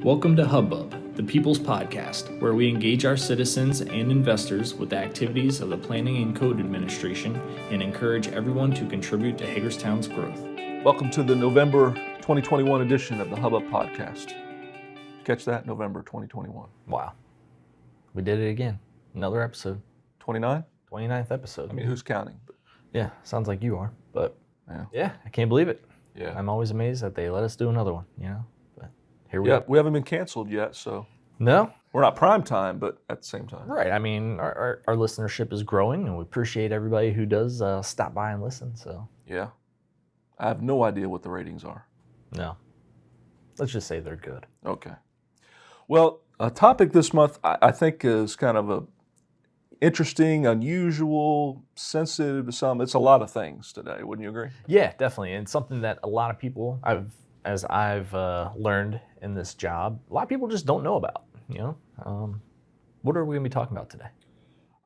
Welcome to Hub-Bub, the People's Podcast, where we engage our citizens and investors with the activities of the Planning and Code Administration and encourage everyone to contribute to Hagerstown's growth. Welcome to the November 2021 edition of the Hub-Bub Podcast. Catch that, November 2021. Wow. We did it again. Another episode. 29? 29th episode. I mean, who's counting? Yeah, sounds like you are. But yeah, I can't believe it. Yeah. I'm always amazed that they let us do another one, But here we are. We haven't been canceled yet, so. No? We're not prime time, but at the same time. Right. I mean, our listenership is growing, and we appreciate everybody who does stop by and listen, so. Yeah. I have no idea what the ratings are. No. Let's just say they're good. Okay. Well, a topic this month I think is kind of a interesting, unusual, sensitive to some. It's a lot of things today, wouldn't you agree? Yeah, definitely. And something that a lot of people, as I've learned in this job, a lot of people just don't know about, What are we going to be talking about today?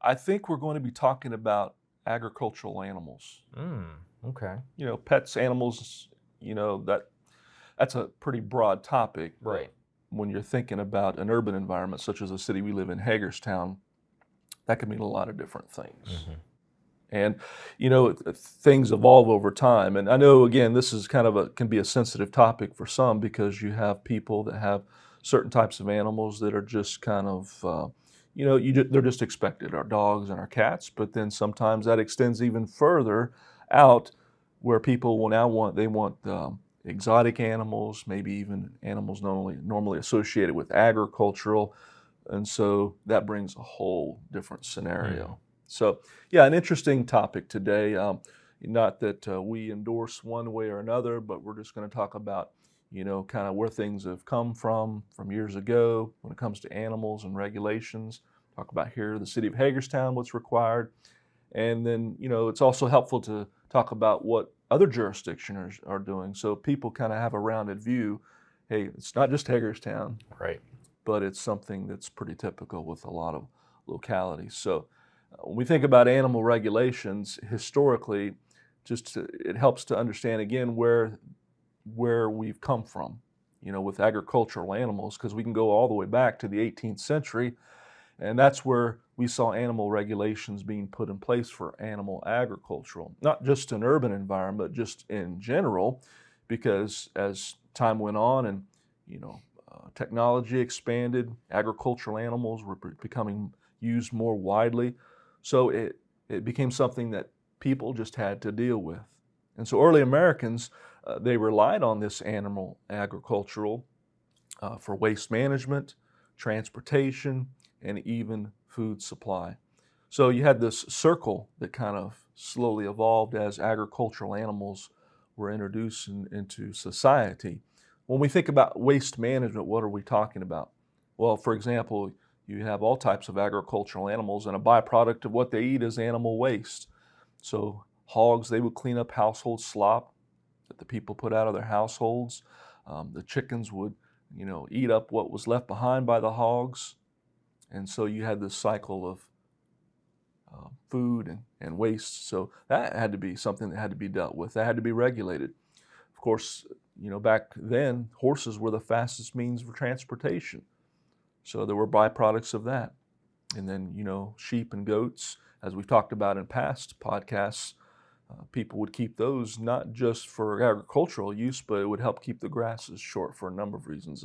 I think we're going to be talking about agricultural animals. Okay. Pets, animals, that's a pretty broad topic. Right. When you're thinking about an urban environment, such as the city we live in, Hagerstown, that can mean a lot of different things. Mm-hmm. And, things evolve over time. And I know, again, this is can be a sensitive topic for some because you have people that have certain types of animals that are just they're just expected, our dogs and our cats. But then sometimes that extends even further out where people will now want exotic animals, maybe even animals normally associated with agricultural. And so that brings a whole different scenario. Mm. So, an interesting topic today. Not that we endorse one way or another, but we're just going to talk about, kind of where things have come from years ago when it comes to animals and regulations. Talk about here, the city of Hagerstown, what's required. And then, it's also helpful to talk about what other jurisdictions are doing so people kind of have a rounded view. Hey, it's not just Hagerstown. Right. But it's something that's pretty typical with a lot of localities. So when we think about animal regulations, historically, it helps to understand, again, where we've come from, with agricultural animals, because we can go all the way back to the 18th century, and that's where we saw animal regulations being put in place for animal agricultural, not just an urban environment, just in general, because as time went on and, technology expanded, agricultural animals were becoming used more widely. So it became something that people just had to deal with. And so early Americans, they relied on this animal agricultural for waste management, transportation, and even food supply. So you had this circle that kind of slowly evolved as agricultural animals were introduced into society. When we think about waste management, what are we talking about? Well, for example, you have all types of agricultural animals, and a byproduct of what they eat is animal waste. So hogs, they would clean up household slop that the people put out of their households. The chickens would, eat up what was left behind by the hogs. And so you had this cycle of food and waste. So that had to be something that had to be dealt with. That had to be regulated. Of course, back then, horses were the fastest means of transportation. So there were byproducts of that. And then, sheep and goats, as we've talked about in past podcasts, people would keep those not just for agricultural use, but it would help keep the grasses short for a number of reasons,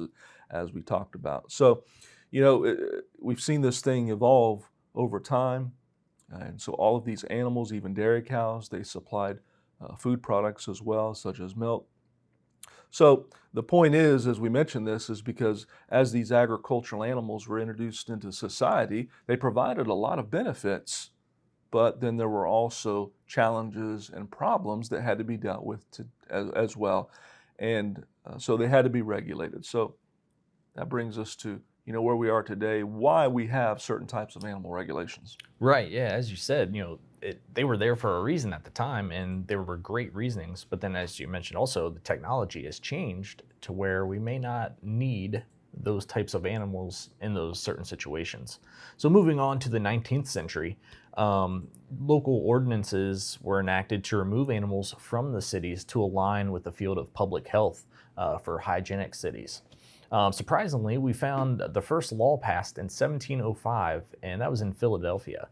as we talked about. So, we've seen this thing evolve over time. And so all of these animals, even dairy cows, they supplied food products as well, such as milk. So the point is, as we mentioned this, is because as these agricultural animals were introduced into society, they provided a lot of benefits, but then there were also challenges and problems that had to be dealt with as well. And so they had to be regulated. So that brings us to, where we are today, why we have certain types of animal regulations. Right, yeah, as you said, they were there for a reason at the time, and there were great reasonings. But then, as you mentioned also, the technology has changed to where we may not need those types of animals in those certain situations. So moving on to the 19th century, local ordinances were enacted to remove animals from the cities to align with the field of public health for hygienic cities. Surprisingly, we found the first law passed in 1705, and that was in Philadelphia.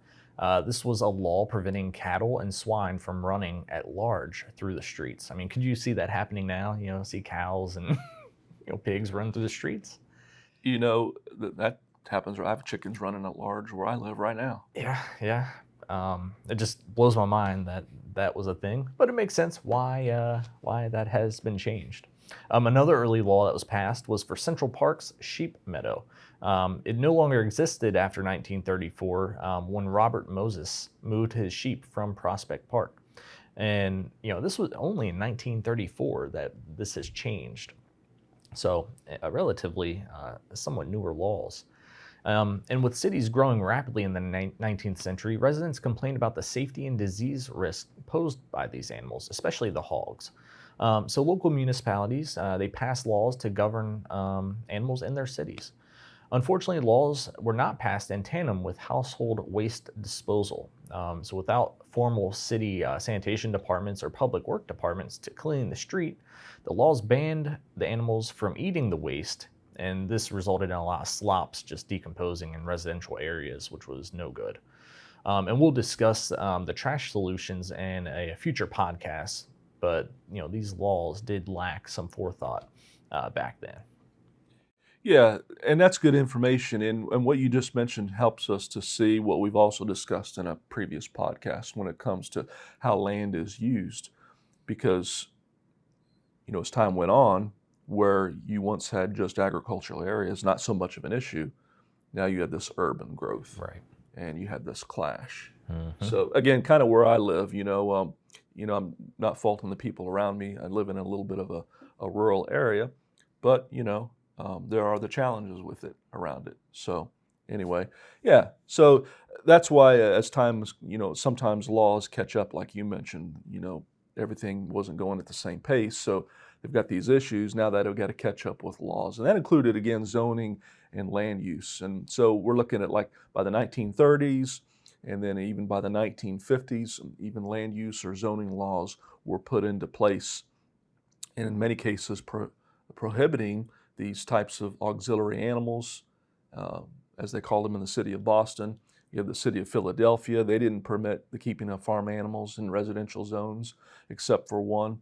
This was a law preventing cattle and swine from running at large through the streets. I mean, could you see that happening now? See cows and pigs run through the streets? That happens. I have chickens running at large where I live right now. Yeah. It just blows my mind that that was a thing, but it makes sense why that has been changed. Another early law that was passed was for Central Park's sheep meadow. It no longer existed after 1934 when Robert Moses moved his sheep from Prospect Park. And, this was only in 1934 that this has changed. So relatively somewhat newer laws. And with cities growing rapidly in the 19th century, residents complained about the safety and disease risk posed by these animals, especially the hogs. So local municipalities, they passed laws to govern animals in their cities. Unfortunately, laws were not passed in tandem with household waste disposal. So without formal city sanitation departments or public work departments to clean the street, the laws banned the animals from eating the waste, and this resulted in a lot of slops just decomposing in residential areas, which was no good. And we'll discuss the trash solutions in a future podcast, but these laws did lack some forethought back then. Yeah, and that's good information. And what you just mentioned helps us to see what we've also discussed in a previous podcast when it comes to how land is used. Because, as time went on, where you once had just agricultural areas, not so much of an issue, now you have this urban growth. Right. And you had this clash. Mm-hmm. So again, kind of where I live, I'm not faulting the people around me. I live in a little bit of a rural area, but, there are the challenges with it around it. So anyway, yeah. So that's why as times, sometimes laws catch up, like you mentioned, everything wasn't going at the same pace. So they've got these issues now that they've got to catch up with laws. And that included, again, zoning and land use. And so we're looking at like by the 1930s and then even by the 1950s, even land use or zoning laws were put into place. And in many cases, prohibiting these types of auxiliary animals, as they call them in the city of Boston. You have the city of Philadelphia. They didn't permit the keeping of farm animals in residential zones, except for one.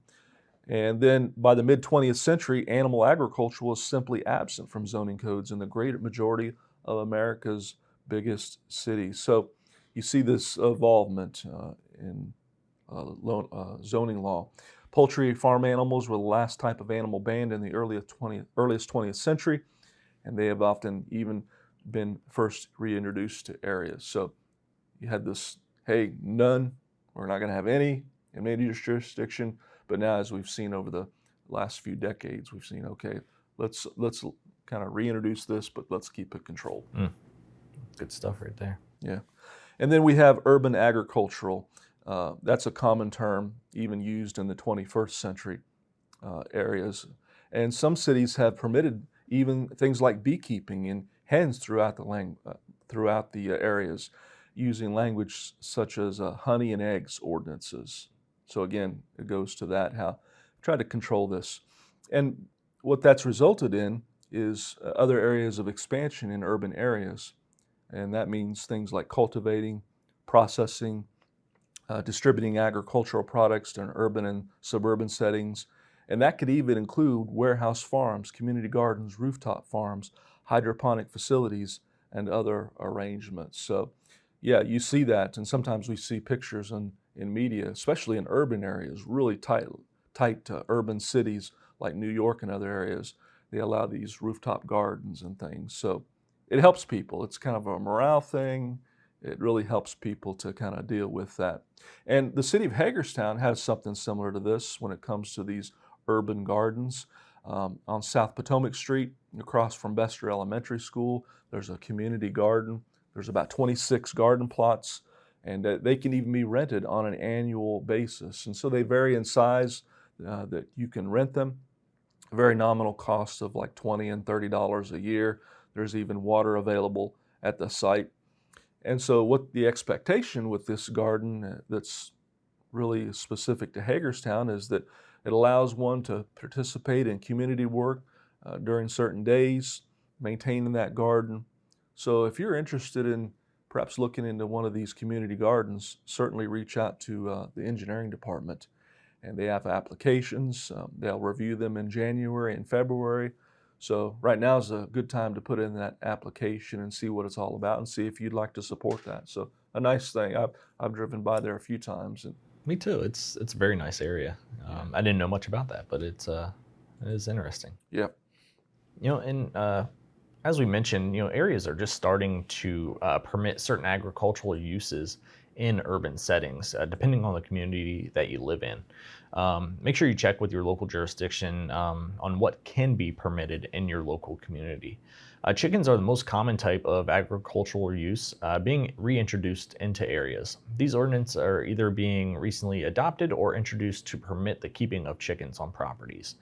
And then by the mid-20th century, animal agriculture was simply absent from zoning codes in the great majority of America's biggest cities. So you see this involvement in zoning law. Poultry farm animals were the last type of animal banned in the earliest 20th century, and they have often even been first reintroduced to areas. So you had this, hey, none, we're not going to have any in any jurisdiction. But now, as we've seen over the last few decades, we've seen, okay, let's kind of reintroduce this, but let's keep it controlled. Good stuff right there. Yeah. And then we have urban agricultural. That's a common term, even used in the 21st century areas. And some cities have permitted even things like beekeeping and hens throughout the areas, using language such as honey and eggs ordinances. So again, it goes to that, how try to control this. And what that's resulted in is other areas of expansion in urban areas. And that means things like cultivating, processing, distributing agricultural products in urban and suburban settings. And that could even include warehouse farms, community gardens, rooftop farms, hydroponic facilities, and other arrangements. So yeah, you see that, and sometimes we see pictures in media, especially in urban areas, really tight urban cities like New York and other areas. They allow these rooftop gardens and things. So it helps people. It's kind of a morale thing. It really helps people to kind of deal with that. And the city of Hagerstown has something similar to this when it comes to these urban gardens. On South Potomac Street, across from Bester Elementary School, there's a community garden. There's about 26 garden plots, and they can even be rented on an annual basis. And so they vary in size that you can rent them. Very nominal costs of like $20 and $30 a year. There's even water available at the site. And so what the expectation with this garden that's really specific to Hagerstown is that it allows one to participate in community work, during certain days, maintaining that garden. So if you're interested in perhaps looking into one of these community gardens, certainly reach out to the engineering department. And they have applications. They'll review them in January and February. So right now is a good time to put in that application and see what it's all about and see if you'd like to support that. So a nice thing. I've driven by there a few times. And Me too. It's a very nice area. I didn't know much about that, but it is interesting. yeah, And as we mentioned, areas are just starting to permit certain agricultural uses in urban settings, depending on the community that you live in. Make sure you check with your local jurisdiction on what can be permitted in your local community. Chickens are the most common type of agricultural use being reintroduced into areas. These ordinances are either being recently adopted or introduced to permit the keeping of chickens on properties.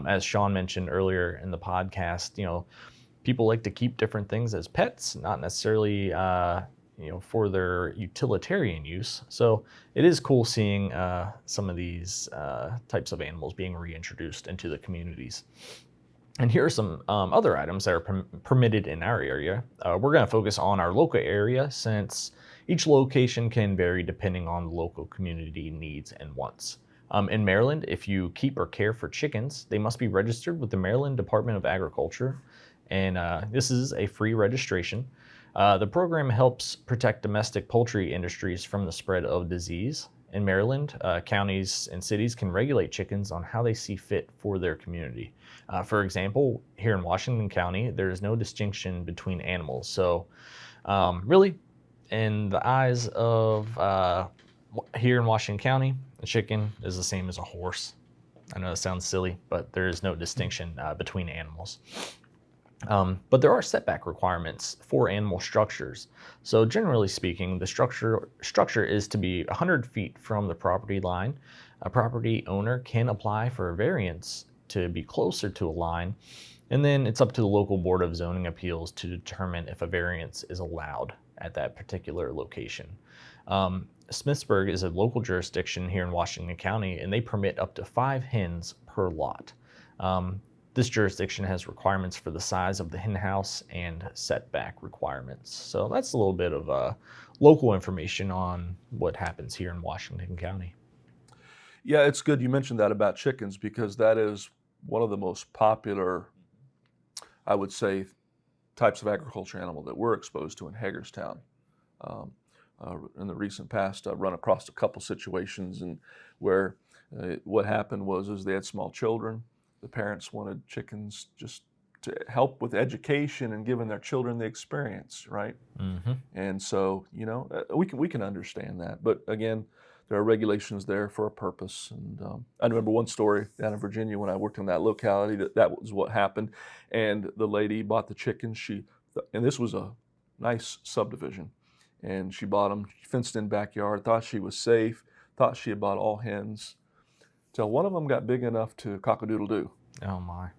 As Sean mentioned earlier in the podcast, people like to keep different things as pets, not necessarily for their utilitarian use. So it is cool seeing some of these types of animals being reintroduced into the communities. And here are some other items that are permitted in our area. We're going to focus on our local area since each location can vary depending on the local community needs and wants. In Maryland, if you keep or care for chickens, they must be registered with the Maryland Department of Agriculture. And this is a free registration. The program helps protect domestic poultry industries from the spread of disease. In Maryland, counties and cities can regulate chickens on how they see fit for their community. For example, here in Washington County, there is no distinction between animals. So really, in the eyes of here in Washington County, a chicken is the same as a horse. I know it sounds silly, but there is no distinction between animals. But there are setback requirements for animal structures. So generally speaking, the structure is to be 100 feet from the property line. A property owner can apply for a variance to be closer to a line, and then it's up to the local Board of Zoning Appeals to determine if a variance is allowed at that particular location. Smithsburg is a local jurisdiction here in Washington County, and they permit up to 5 hens per lot. This jurisdiction has requirements for the size of the hen house and setback requirements. So that's a little bit of local information on what happens here in Washington County. Yeah, it's good you mentioned that about chickens because that is one of the most popular, I would say, types of agriculture animal that we're exposed to in Hagerstown. In the recent past, I've run across a couple situations where what happened was they had small children. The parents wanted chickens just to help with education and giving their children the experience, right? Mm-hmm. And so, we can understand that. But again, there are regulations there for a purpose. And I remember one story down in Virginia when I worked in that locality that was what happened. And the lady bought the chickens. And this was a nice subdivision. And she bought them, fenced-in backyard, thought she was safe, thought she had bought all hens. Till one of them got big enough to cock-a-doodle-doo. Oh my.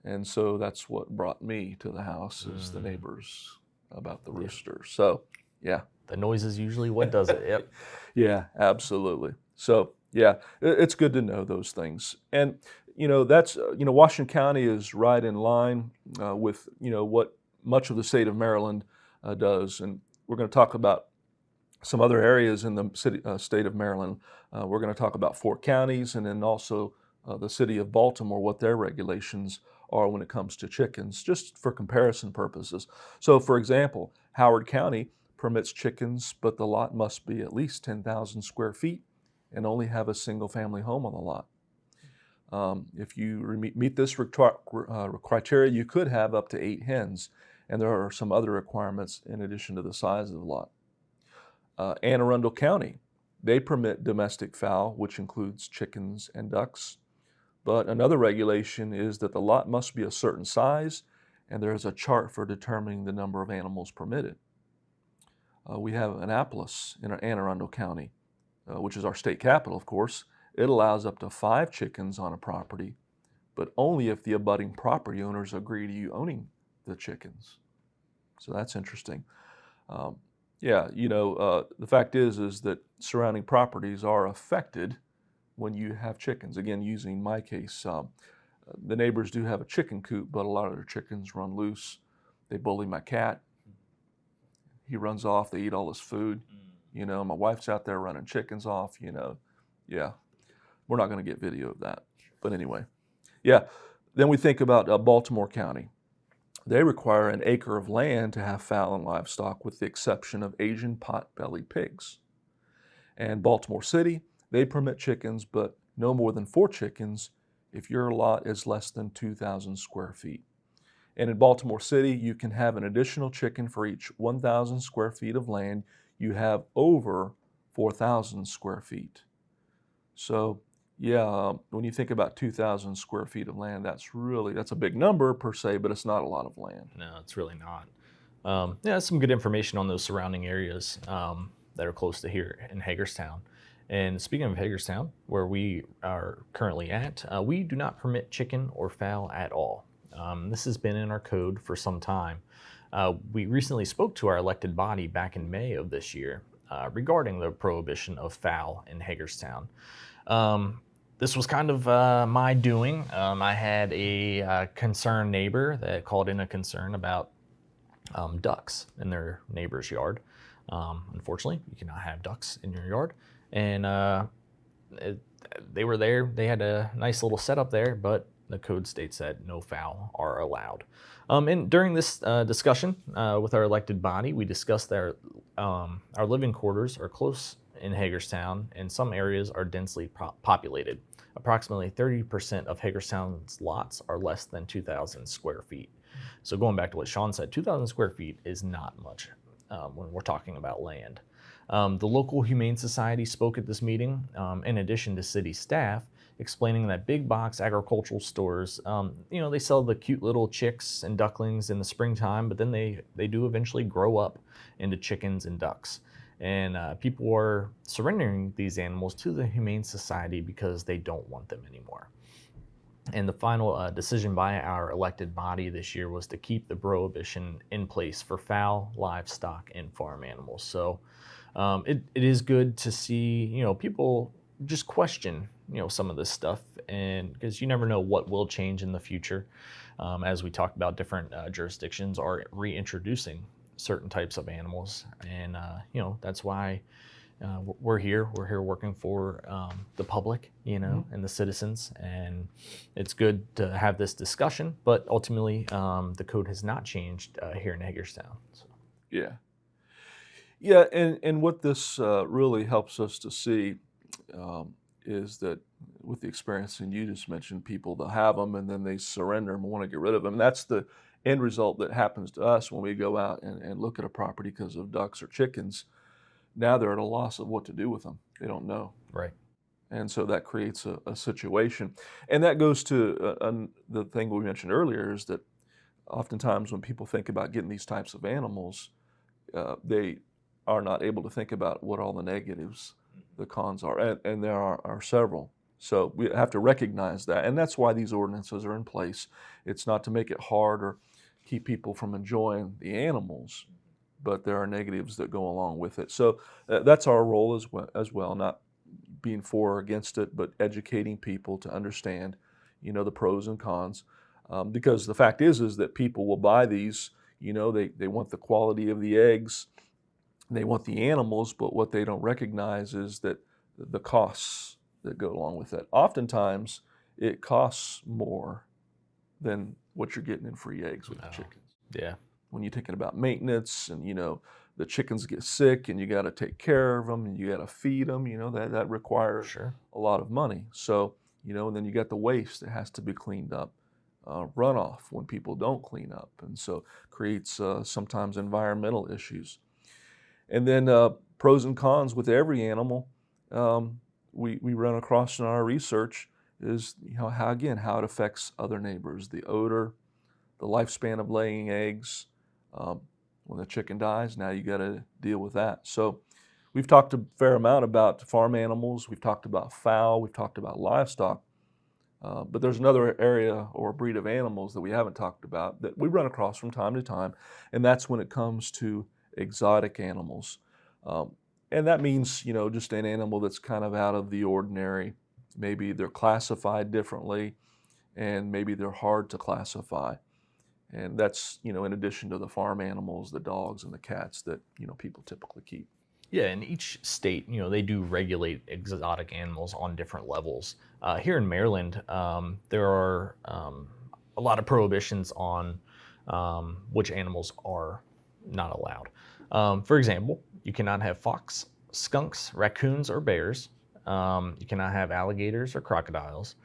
And so that's what brought me to the house is the neighbors about the rooster. So, yeah. The noise is usually what does it. Yep. Yeah, absolutely. So, yeah, it's good to know those things. And, that's, Washington County is right in line with, what much of the state of Maryland does. And we're going to talk about some other areas in the state of Maryland. We're going to talk about 4 counties and then also the city of Baltimore, what their regulations are when it comes to chickens, just for comparison purposes. So, for example, Howard County permits chickens, but the lot must be at least 10,000 square feet and only have a single-family home on the lot. If you meet this criteria, you could have up to 8 hens, and there are some other requirements in addition to the size of the lot. Anne Arundel County, they permit domestic fowl, which includes chickens and ducks. But another regulation is that the lot must be a certain size, and there is a chart for determining the number of animals permitted. We have Annapolis in Anne Arundel County, which is our state capital, of course. It allows up to 5 chickens on a property, but only if the abutting property owners agree to you owning the chickens. So that's interesting. The fact is that surrounding properties are affected when you have chickens. Again, using my case, The neighbors do have a chicken coop, but a lot of their chickens run loose. They bully my cat. He runs off. They eat all his food. My wife's out there running chickens off. Yeah, we're not going to get video of that. But anyway, yeah. Then we think about Baltimore County. They require an acre of land to have fowl and livestock, with the exception of Asian pot-bellied pigs. And Baltimore City, they permit chickens, but no more than 4 chickens if your lot is less than 2,000 square feet. And in Baltimore City, you can have an additional chicken for each 1,000 square feet of land you have over 4,000 square feet. So, yeah, when you think about 2,000 square feet of land, that's a big number per se, but it's not a lot of land. No, it's really not. Some good information on those surrounding areas that are close to here in Hagerstown. And speaking of Hagerstown, where we are currently at, we do not permit chicken or fowl at all. This has been in our code for some time. We recently spoke to our elected body back in May of this year regarding the prohibition of fowl in Hagerstown. This was kind of my doing. I had a concerned neighbor that called in a concern about ducks in their neighbor's yard. Unfortunately, you cannot have ducks in your yard. And they were there. They had a nice little setup there, but the code states that no fowl are allowed. And during this discussion with our elected body, we discussed that our living quarters are close in Hagerstown, and some areas are densely populated. Approximately 30% of Hagerstown's lots are less than 2,000 square feet. So going back to what Sean said, 2,000 square feet is not much when we're talking about land. The local Humane Society spoke at this meeting, in addition to city staff, explaining that big box agricultural stores, they sell the cute little chicks and ducklings in the springtime, but then they do eventually grow up into chickens and ducks. And people are surrendering these animals to the Humane Society because they don't want them anymore. And the final decision by our elected body this year was to keep the prohibition in place for fowl, livestock, and farm animals. So it is good to see, people just question, some of this stuff, and because you never know what will change in the future. As we talked about, different jurisdictions are reintroducing certain types of animals, and that's why we're here working for the public, and the citizens, and it's good to have this discussion, but ultimately the code has not changed here in Hagerstown. So. Yeah, and what this really helps us to see is that with the experience, and you just mentioned people that have them and then they surrender them and want to get rid of them. And that's the end result that happens to us when we go out and look at a property because of ducks or chickens. Now they're at a loss of what to do with them. They don't know. Right. And so that creates a situation. And that goes to the thing we mentioned earlier, is that oftentimes when people think about getting these types of animals, they are not able to think about what all the negatives, the cons are, and there are several. So we have to recognize that, and that's why these ordinances are in place. It's not to make it hard or keep people from enjoying the animals, but there are negatives that go along with it. So that's our role as well, not being for or against it, but educating people to understand, the pros and cons. Because the fact is that people will buy these, they want the quality of the eggs, they want the animals, but what they don't recognize is that the costs that go along with it. Oftentimes, it costs more than what you're getting in free eggs with the chickens. Yeah. When you're thinking about maintenance and, the chickens get sick and you got to take care of them and you got to feed them, that requires a lot of money. So, and then you got the waste that has to be cleaned up, runoff when people don't clean up. And so creates sometimes environmental issues. And then pros and cons with every animal we run across in our research is how it affects other neighbors, the odor, the lifespan of laying eggs. When the chicken dies, now you got to deal with that. So we've talked a fair amount about farm animals. We've talked about fowl. We've talked about livestock. But there's another area or breed of animals that we haven't talked about that we run across from time to time, and that's when it comes to exotic animals. And that means, just an animal that's kind of out of the ordinary. Maybe they're classified differently, and maybe they're hard to classify. And that's, in addition to the farm animals, the dogs and the cats that, people typically keep. Yeah, in each state, they do regulate exotic animals on different levels. Here in Maryland, there are a lot of prohibitions on which animals are not allowed. For example, you cannot have fox, skunks, raccoons, or bears. You cannot have alligators or crocodiles.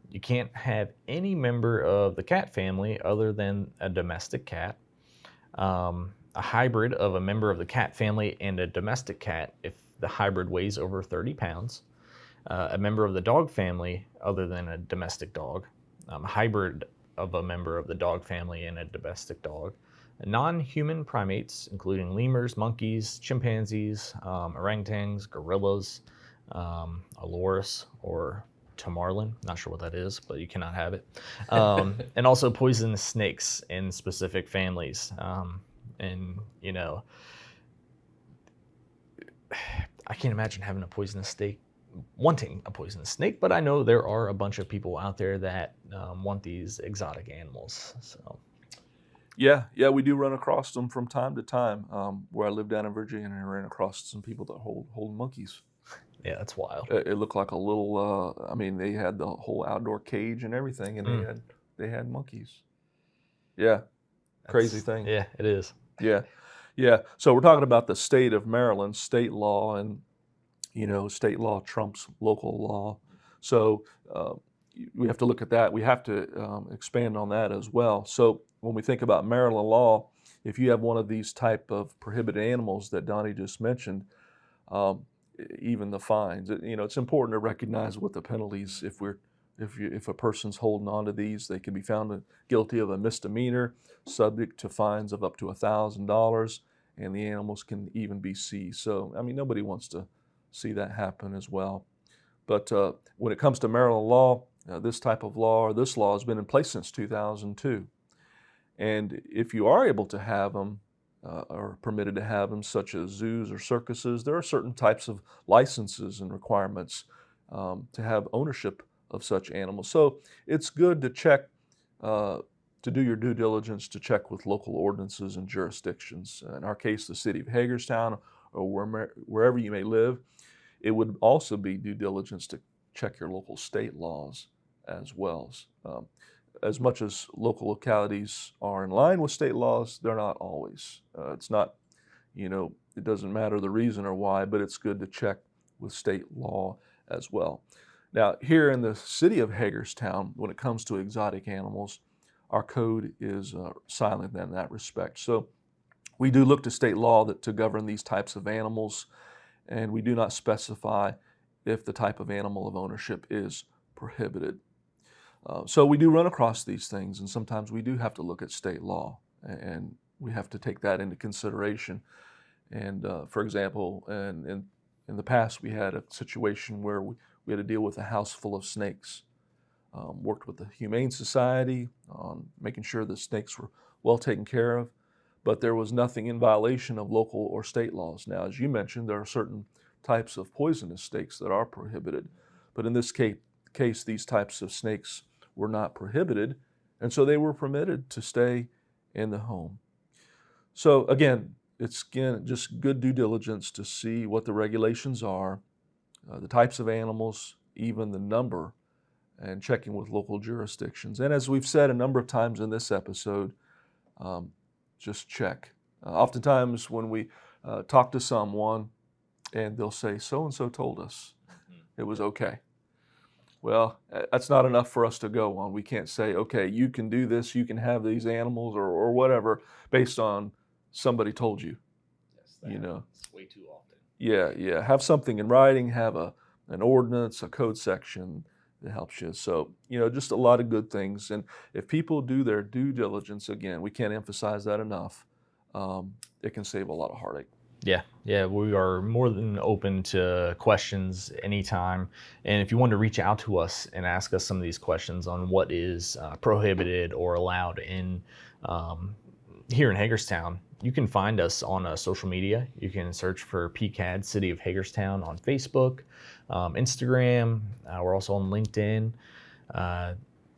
You can't have any member of the cat family other than a domestic cat. A hybrid of a member of the cat family and a domestic cat if the hybrid weighs over 30 pounds. A member of the dog family other than a domestic dog. A hybrid of a member of the dog family and a domestic dog. Non-human primates, including lemurs, monkeys, chimpanzees, orangutans, gorillas, a loris or tamarlin, not sure what that is, but you cannot have it. And also poisonous snakes in specific families. And, I can't imagine having wanting a poisonous snake, but I know there are a bunch of people out there that want these exotic animals. So, yeah, we do run across them from time to time. Where I live down in Virginia, and I ran across some people that hold monkeys. Yeah, that's wild. It looked like a little. They had the whole outdoor cage and everything, and they had monkeys. Yeah, crazy thing. Yeah, it is. Yeah. So we're talking about the state of Maryland, state law, and state law trumps local law. So we have to look at that. We have to expand on that as well. So when we think about Maryland law, if you have one of these type of prohibited animals that Donnie just mentioned, even the fines, it's important to recognize what the penalties. If a person's holding on to these, they can be found guilty of a misdemeanor, subject to fines of up to $1,000, and the animals can even be seized. So, nobody wants to see that happen as well. But when it comes to Maryland law, this law has been in place since 2002. And if you are able to have them, or permitted to have them, such as zoos or circuses, there are certain types of licenses and requirements to have ownership of such animals. So it's good to check, to do your due diligence, to check with local ordinances and jurisdictions. In our case, the city of Hagerstown, or wherever you may live. It would also be due diligence to check your local state laws as well. As much as local localities are in line with state laws, they're not always. It's not, it doesn't matter the reason or why, but it's good to check with state law as well. Now, here in the city of Hagerstown, when it comes to exotic animals, our code is silent in that respect. So we do look to state law to govern these types of animals, and we do not specify if the type of animal of ownership is prohibited. So we do run across these things, and sometimes we do have to look at state law, and we have to take that into consideration. And for example, in the past, we had a situation where we had to deal with a house full of snakes. Worked with the Humane Society on making sure the snakes were well taken care of, but there was nothing in violation of local or state laws. Now, as you mentioned, there are certain types of poisonous snakes that are prohibited, but in this case, these types of snakes were not prohibited, and so they were permitted to stay in the home. So again, it's just good due diligence to see what the regulations are, the types of animals, even the number, and checking with local jurisdictions. And as we've said a number of times in this episode, just check. Oftentimes when we talk to someone and they'll say, so-and-so told us it was okay. Well, that's not enough for us to go on. We can't say, okay, you can do this, you can have these animals or whatever based on somebody told you. Yes, it's way too often. Yeah. Have something in writing, have an ordinance, a code section that helps you. So, just a lot of good things. And if people do their due diligence, again, we can't emphasize that enough, it can save a lot of heartache. Yeah, we are more than open to questions anytime. And if you want to reach out to us and ask us some of these questions on what is prohibited or allowed in here in Hagerstown, you can find us on social media. You can search for PCAD City of Hagerstown on Facebook, Instagram. We're also on LinkedIn.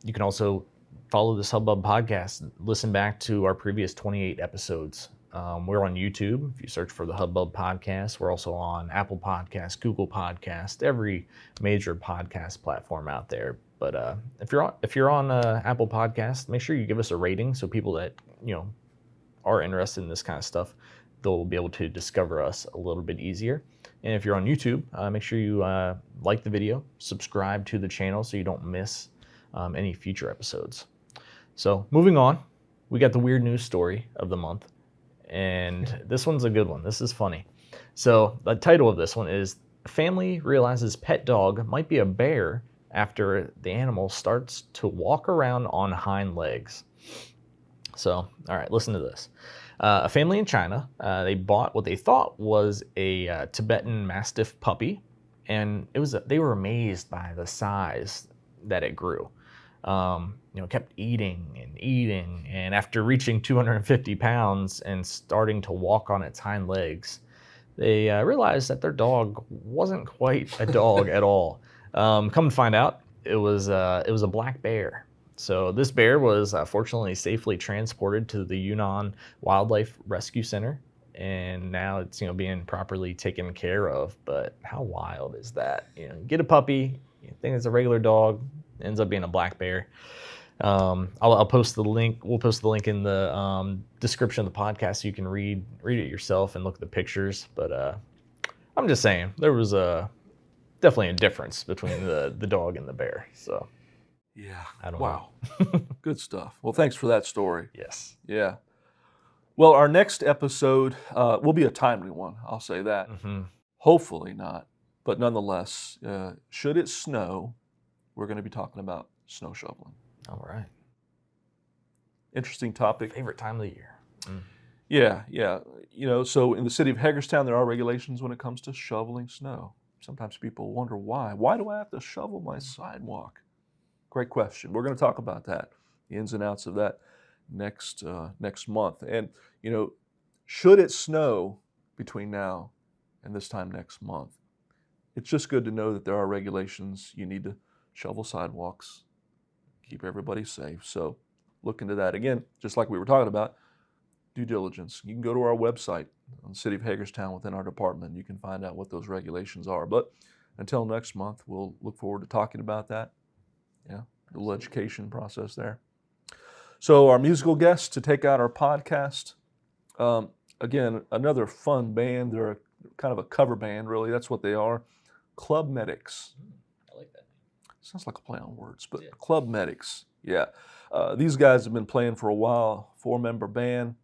You can also follow this Hub-Bub Podcast. Listen back to our previous 28 episodes. We're on YouTube. If you search for the Hub-Bub Podcast, we're also on Apple Podcasts, Google Podcasts, every major podcast platform out there. But if you're on Apple Podcasts, make sure you give us a rating so people that are interested in this kind of stuff, they'll be able to discover us a little bit easier. And if you're on YouTube, make sure you like the video, subscribe to the channel so you don't miss any future episodes. So moving on, we got the weird news story of the month. And this one's a good one. This is funny. So the title of this one is Family Realizes Pet Dog Might Be a Bear After the Animal Starts to Walk Around on Hind Legs. So, all right, listen to this. A family in China, they bought what they thought was a Tibetan Mastiff puppy, and they were amazed by the size that it grew. Kept eating, and after reaching 250 pounds and starting to walk on its hind legs, they realized that their dog wasn't quite a dog at all. Come to find out, it was a black bear. So this bear was fortunately safely transported to the Yunnan Wildlife Rescue Center, and now it's being properly taken care of. But how wild is that? You get a puppy, you think it's a regular dog, ends up being a black bear. I'll post the link. We'll post the link in the description of the podcast so you can read it yourself and look at the pictures. But I'm just saying there was definitely a difference between the dog and the bear. So yeah, I don't wow, know. Good stuff. Well, thanks for that story. Yes. Yeah. Well, our next episode will be a timely one. I'll say that. Mm-hmm. Hopefully not, but nonetheless, should it snow, we're going to be talking about snow shoveling. All right. Interesting topic. Favorite time of the year. Mm. Yeah. So in the city of Hagerstown, there are regulations when it comes to shoveling snow. Sometimes people wonder why. Why do I have to shovel my sidewalk? Great question. We're going to talk about that, the ins and outs of that next month. And, should it snow between now and this time next month, it's just good to know that there are regulations. You need to shovel sidewalks, keep everybody safe. So look into that. Again, just like we were talking about, due diligence. You can go to our website on the City of Hagerstown within our department. You can find out what those regulations are. But until next month, we'll look forward to talking about that. Yeah, the little education process there. So our musical guests to take out our podcast, again, another fun band. They're kind of a cover band, really. That's what they are. Club Medics. I like that. Sounds like a play on words, but Yeah. Club Medics. Yeah. These guys have been playing for a while, 4-member band.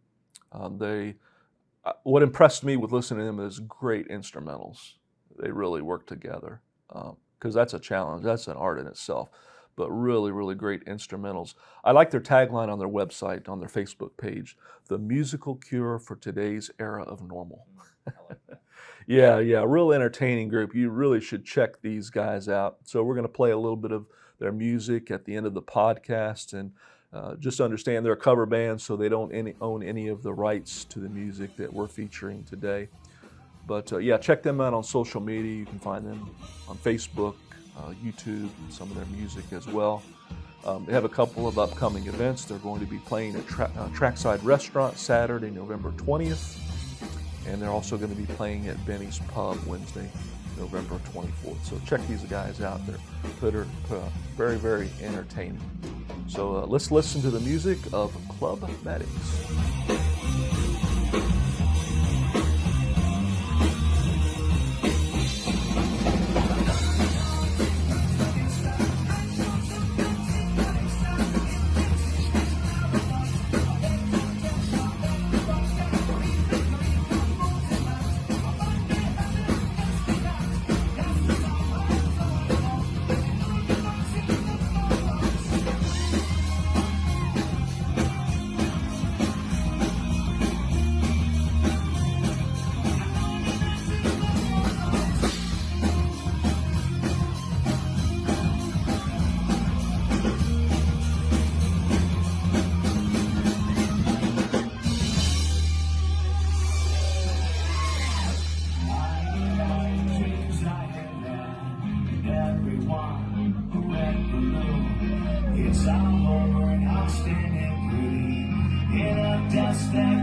What impressed me with listening to them is great instrumentals. They really work together because that's a challenge. That's an art in itself. But really, really great instrumentals. I like their tagline on their website, on their Facebook page, "The musical cure for today's era of normal." I like that. Yeah, real entertaining group. You really should check these guys out. So we're going to play a little bit of their music at the end of the podcast, and just understand they're a cover band, so they don't own any of the rights to the music that we're featuring today. But check them out on social media. You can find them on Facebook, YouTube, and some of their music as well. They have a couple of upcoming events. They're going to be playing at Trackside Restaurant Saturday, November 20th. And they're also going to be playing at Benny's Pub Wednesday, November 24th. So check these guys out. They're very, very entertaining. So let's listen to the music of Club Medics. suspect.